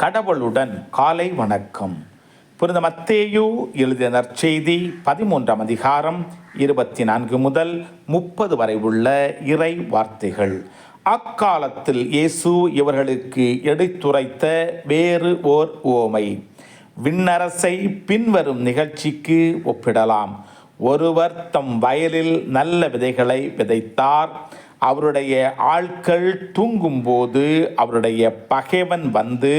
கடவுளுடன் காலை வணக்கம். புனித மத்தேயு எழுதிய நற்செய்தி 13ஆம் அதிகாரம் 24 முதல் 30 வரை உள்ள இறை வார்த்தைகள். அக்காலத்தில் இயேசு இவர்களுக்கு எடுத்துரைத்த வேறு ஓர் உவமை விண்ணரசை பின்வரும் நிகழ்ச்சிக்கு ஒப்பிடலாம். ஒருவர் தம் வயலில் நல்ல விதைகளை விதைத்தார். அவருடைய ஆட்கள் தூங்கும்போது அவருடைய பகைவன் வந்து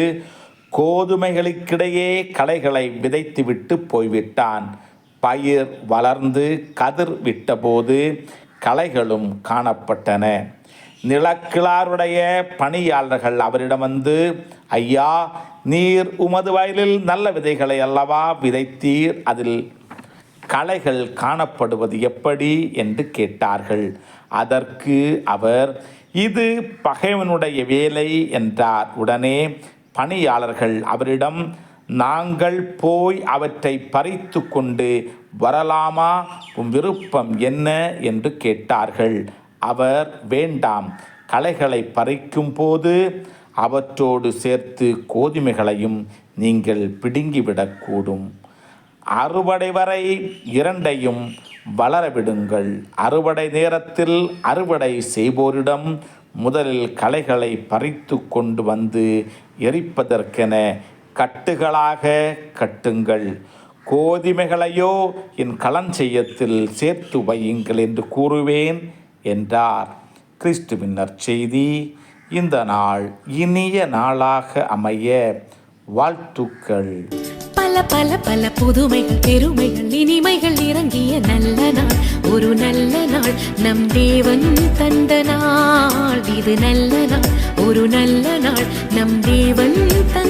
கோதுமைகளுக்கிடையே களைகளை விதைத்துவிட்டு போய்விட்டான். பயிர் வளர்ந்து கதிர் விட்டபோது களைகளும் காணப்பட்டன. நிலக்கிழாருடைய பணியாளர்கள் அவரிடம் வந்து, ஐயா, நீர் உமது வயலில் நல்ல விதைகளை அல்லவா விதைத்தீர், அதில் களைகள் காணப்படுவது எப்படி என்று கேட்டார்கள். அதற்கு அவர், இது பகைவனுடைய வேலை என்றார். உடனே பணியாளர்கள் அவரிடம், நாங்கள் போய் அவற்றை பறித்து கொண்டு வரலாமா, உன் விருப்பம் என்ன என்று கேட்டார்கள். அவர், வேண்டாம், களைகளை பறிக்கும் போது அவற்றோடு சேர்த்து கோதுமைகளையும் நீங்கள் பிடுங்கிவிடக்கூடும். அறுவடை வரை இரண்டையும் வளரவிடுங்கள். அறுவடை நேரத்தில் அறுவடை செய்வோரிடம் முதலில் களைகளை பறித்து கொண்டு வந்து எரிப்பதற்கென கட்டுகளாக கட்டுங்கள். கோதுமைகளையோ என் களஞ்சியத்தில் சேர்த்து வையுங்கள் என்று கூறுவேன் என்றார். கிறிஸ்துவின் நற்செய்தி. இந்த நாள் இனிய நாளாக அமைய வாழ்த்துக்கள். பல பல பல புதுமைகள், பெருமைகள், இனிமைகள் இறங்கிய நல்ல நாள், ஒரு நல்ல நாள், நம் தேவன் தந்த நாள். இது நல்ல நாள், ஒரு நல்ல நாள், நம் தேவன் தந்த